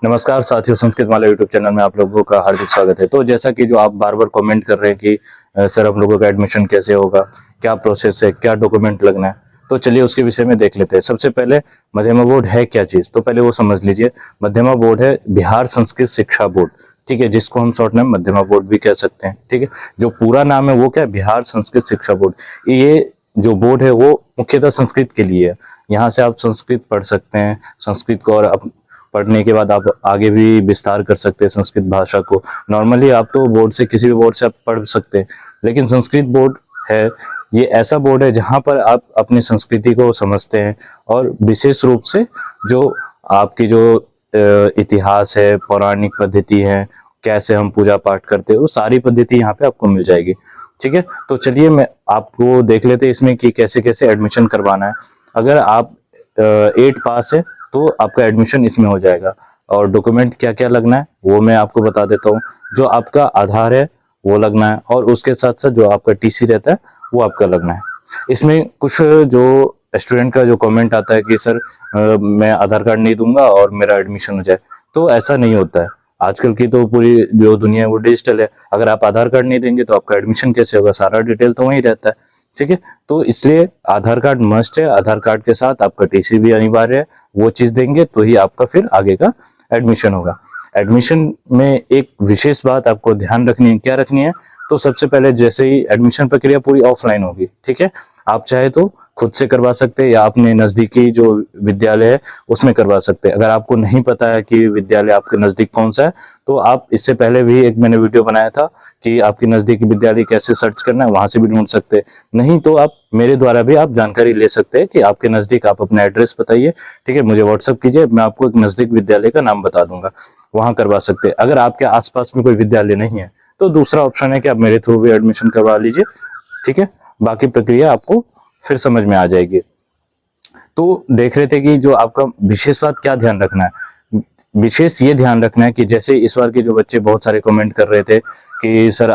नमस्कार साथियों, संस्कृत माला YouTube channel में आप लोगों का हार्दिक स्वागत है। तो जैसा कि जो आप बार बार कमेंट कर रहे हैं कि सर हम लोगों का एडमिशन कैसे होगा, क्या प्रोसेस है, क्या डॉक्यूमेंट लगना है, तो चलिए उसके विषय में देख लेते हैं। सबसे पहले मध्यमा बोर्ड है क्या चीज, तो पहले वो समझ लीजिए। मध्यमा बोर्ड है बिहार संस्कृत शिक्षा बोर्ड, ठीक है, जिसको हम शॉर्ट नेम मध्यमा बोर्ड भी कह सकते हैं। ठीक है, जो पूरा नाम है वो क्या है, बिहार संस्कृत शिक्षा बोर्ड। ये जो बोर्ड है वो मुख्यतः संस्कृत के लिए है। यहाँ से आप संस्कृत पढ़ सकते हैं, संस्कृत को, और पढ़ने के बाद आप आगे भी विस्तार कर सकते हैं संस्कृत भाषा को। नॉर्मली आप तो बोर्ड से, किसी भी बोर्ड से आप पढ़ सकते हैं, लेकिन संस्कृत बोर्ड है, ये ऐसा बोर्ड है जहां पर आप अपनी संस्कृति को समझते हैं, और विशेष रूप से जो आपकी जो इतिहास है, पौराणिक पद्धति है, कैसे हम पूजा पाठ करते हैं, वो सारी पद्धति यहाँ पे आपको मिल जाएगी। ठीक है, तो चलिए मैं आपको देख लेते हैं इसमें कि कैसे कैसे एडमिशन करवाना है। अगर आप 8 पास है तो आपका एडमिशन इसमें हो जाएगा। और डॉक्यूमेंट क्या क्या लगना है वो मैं आपको बता देता हूँ। जो आपका आधार है वो लगना है, और उसके साथ साथ जो आपका टीसी रहता है वो आपका लगना है। इसमें कुछ जो स्टूडेंट का जो कमेंट आता है कि सर मैं आधार कार्ड नहीं दूंगा और मेरा एडमिशन हो जाए, तो ऐसा नहीं होता है। आजकल की तो पूरी जो दुनिया है वो डिजिटल है। अगर आप आधार कार्ड नहीं देंगे तो आपका एडमिशन कैसे होगा, सारा डिटेल तो वहीं रहता है। ठीक है, तो इसलिए आधार कार्ड मस्ट है। आधार कार्ड के साथ आपका टीसी भी अनिवार्य है। वो चीज देंगे तो ही आपका फिर आगे का एडमिशन होगा। एडमिशन में एक विशेष बात आपको ध्यान रखनी है। क्या रखनी है, तो सबसे पहले जैसे ही एडमिशन प्रक्रिया पूरी ऑफलाइन होगी, ठीक है, आप चाहे तो खुद से करवा सकते हैं या अपने नजदीकी जो विद्यालय है उसमें करवा सकते हैं। अगर आपको नहीं पता है कि विद्यालय आपके नजदीक कौन सा है, तो आप इससे पहले भी एक मैंने वीडियो बनाया था कि आपकी नजदीकी विद्यालय कैसे सर्च करना है, वहां से भी ढूंढ सकते हैं। नहीं तो आप मेरे द्वारा भी आप जानकारी ले सकते हैं कि आपके नजदीक आप अपना एड्रेस बताइए, ठीक है, मुझे व्हाट्सअप कीजिए, मैं आपको एक नजदीक विद्यालय का नाम बता दूंगा, वहां करवा सकते हैं। अगर आपके आसपास में कोई विद्यालय नहीं है तो दूसरा ऑप्शन है कि आप मेरे थ्रू भी एडमिशन करवा लीजिए। ठीक है, बाकी प्रक्रिया आपको फिर समझ में आ जाएगी। तो देख रहे थे कि जो आपका विशेष बात क्या ध्यान रखना है, विशेष ये ध्यान रखना है कि जैसे इस बार के जो बच्चे बहुत सारे कमेंट कर रहे थे कि सर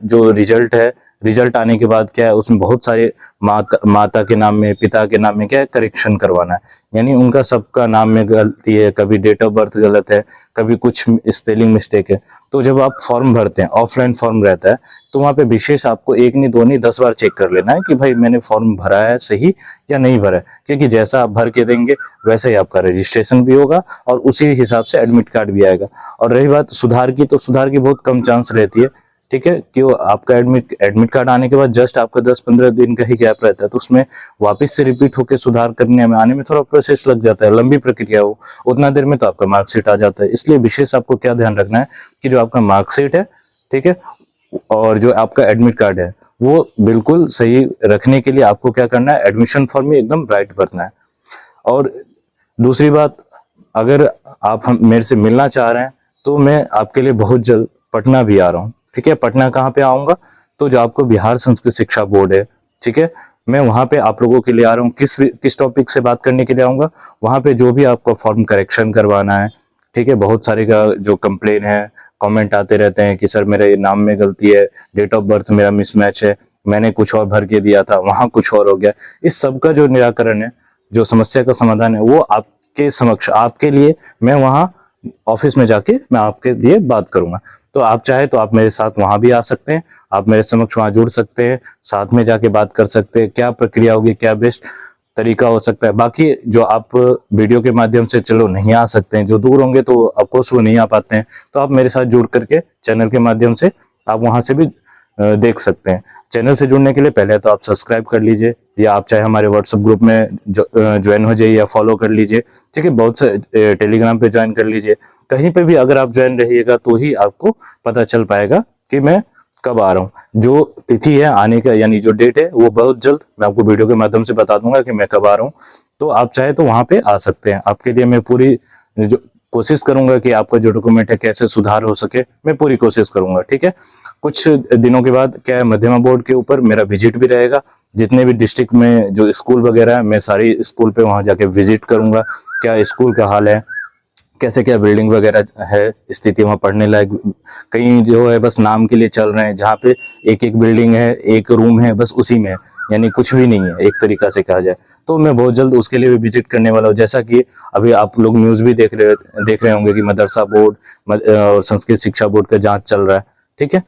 जो रिजल्ट है, रिजल्ट आने के बाद क्या है उसमें बहुत सारे माता के नाम में, पिता के नाम में क्या है करेक्शन करवाना है। यानी उनका सबका नाम में गलती है, कभी डेट ऑफ बर्थ गलत है, कभी कुछ स्पेलिंग मिस्टेक है। तो जब आप फॉर्म भरते हैं, ऑफलाइन फॉर्म रहता है, तो वहां पे विशेष आपको 1 नहीं 2 नहीं 10 बार चेक कर लेना है कि भाई मैंने फॉर्म भरा है सही या नहीं भरा है। क्योंकि जैसा आप भर के देंगे वैसे ही आपका रजिस्ट्रेशन भी होगा और उसी हिसाब से एडमिट कार्ड भी आएगा। और रही बात सुधार की, तो सुधार की बहुत कम चांस रहती है। ठीक है, कि आपका एडमिट कार्ड आने के बाद जस्ट आपका 10-15 दिन का ही गैप रहता है, तो उसमें वापस से रिपीट होकर सुधार करने में आने में थोड़ा प्रोसेस लग जाता है, लंबी प्रक्रिया हो। उतना देर में तो आपका मार्कशीट आ जाता है। इसलिए विशेष आपको क्या ध्यान रखना है कि जो आपका मार्कशीट है, ठीक है, और जो आपका एडमिट कार्ड है वो बिल्कुल सही रखने के लिए आपको क्या करना है, एडमिशन फॉर्म में एकदम राइट भरना है। और दूसरी बात, अगर आप मेरे से मिलना चाह रहे हैं तो मैं आपके लिए बहुत जल्द पटना भी आ रहा हूँ। ठीक है, पटना कहाँ पे आऊंगा, तो जो आपको बिहार संस्कृत शिक्षा बोर्ड है, ठीक है, मैं वहां पे आप लोगों के लिए आ रहा हूँ। किस टॉपिक से बात करने के लिए आऊंगा, वहां पे जो भी आपको फॉर्म करेक्शन करवाना है। ठीक है, बहुत सारे का जो कंप्लेन है, कमेंट आते रहते हैं कि सर मेरे नाम में गलती है, डेट ऑफ बर्थ मेरा मिसमैच है, मैंने कुछ और भर के दिया था, वहां कुछ और हो गया। इस सब का जो निराकरण है, जो समस्या का समाधान है, वो आपके समक्ष, आपके लिए मैं वहां ऑफिस में जाके मैं आपके लिए बात करूंगा। तो आप चाहे तो आप मेरे साथ वहां भी आ सकते हैं, आप मेरे समक्ष वहां जुड़ सकते हैं, साथ में जाके बात कर सकते हैं, क्या प्रक्रिया होगी, क्या बेस्ट तरीका हो सकता है। बाकी जो आप वीडियो के माध्यम से चलो नहीं आ सकते हैं, जो दूर होंगे तो ऑफकोर्स वो नहीं आ पाते हैं, तो आप मेरे साथ जुड़ करके चैनल के माध्यम से आप वहां से भी देख सकते हैं। चैनल से जुड़ने के लिए पहले तो आप सब्सक्राइब कर लीजिए, या आप चाहे हमारे व्हाट्सएप ग्रुप में ज्वाइन हो जाइए या फॉलो कर लीजिए। ठीक है, बहुत से टेलीग्राम पे ज्वाइन कर लीजिए। कहीं पे भी अगर आप ज्वाइन रहिएगा तो ही आपको पता चल पाएगा कि मैं कब आ रहा हूँ। जो तिथि है आने का, यानी जो डेट है, वो बहुत जल्द मैं आपको वीडियो के माध्यम से बता दूंगा कि मैं कब आ रहा हूँ। तो आप चाहे तो वहां पे आ सकते हैं। आपके लिए मैं पूरी जो कोशिश करूंगा कि आपका जो डॉक्यूमेंट है कैसे सुधार हो सके, मैं पूरी कोशिश करूंगा। ठीक है, कुछ दिनों के बाद क्या है, मध्यमा बोर्ड के ऊपर मेरा विजिट भी रहेगा। जितने भी डिस्ट्रिक्ट में जो स्कूल वगैरह है, मैं सारी स्कूल पे वहां जाके विजिट करूंगा, क्या स्कूल का हाल है, कैसे क्या बिल्डिंग वगैरह है, स्थिति वहां पढ़ने लायक। कहीं जो है बस नाम के लिए चल रहे हैं, जहाँ पे एक एक बिल्डिंग है, एक रूम है, बस उसी में है, यानी कुछ भी नहीं है एक तरीका से कहा जाए। तो मैं बहुत जल्द उसके लिए भी विजिट करने वाला हूँ। जैसा कि अभी आप लोग न्यूज़ भी देख रहे होंगे कि मदरसा बोर्ड और संस्कृत शिक्षा बोर्ड का जांच चल रहा है, ठीक है।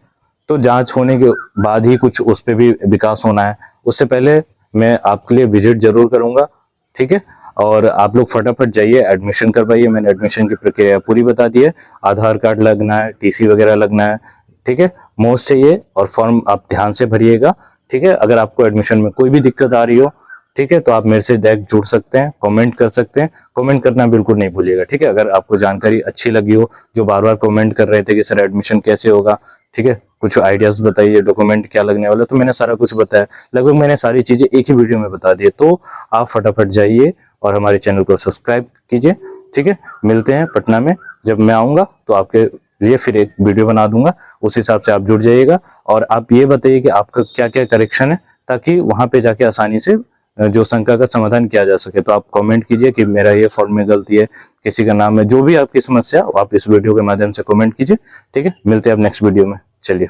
तो जांच होने के बाद ही कुछ उस पर भी विकास होना है, उससे पहले मैं आपके लिए विजिट जरूर करूंगा, ठीक है। और आप लोग फटाफट जाइए, एडमिशन करवाइए। मैंने एडमिशन की प्रक्रिया पूरी बता दी है, आधार कार्ड लगना है, टीसी वगैरह लगना है, ठीक है। मोस्ट है ये, और फॉर्म आप ध्यान से भरिएगा, ठीक है। अगर आपको एडमिशन में कोई भी दिक्कत आ रही हो, ठीक है, तो आप मेरे से डायरेक्ट जुड़ सकते हैं, कमेंट कर सकते हैं। कमेंट करना बिल्कुल नहीं भूलिएगा, ठीक है। अगर आपको जानकारी अच्छी लगी हो, जो बार बार कमेंट कर रहे थे कि सर एडमिशन कैसे होगा, ठीक है, कुछ आइडियाज बताइए, डॉक्यूमेंट क्या लगने वाला, तो मैंने सारा कुछ बताया, लगभग मैंने सारी चीजें एक ही वीडियो में बता दी। तो आप फटाफट जाइए और हमारे चैनल को सब्सक्राइब कीजिए, ठीक है। मिलते हैं पटना में, जब मैं आऊंगा तो आपके लिए फिर एक वीडियो बना दूंगा, उस हिसाब से आप जुड़ जाइएगा। और आप ये बताइए कि आपका क्या क्या करेक्शन है, ताकि वहां पे जाके आसानी से जो शंका का समाधान किया जा सके। तो आप कमेंट कीजिए कि मेरा ये फॉर्म में गलती है, किसी का नाम है, जो भी आपकी समस्या आप इस वीडियो के माध्यम से कमेंट कीजिए, ठीक है। मिलते हैं अब नेक्स्ट वीडियो में, चलिए।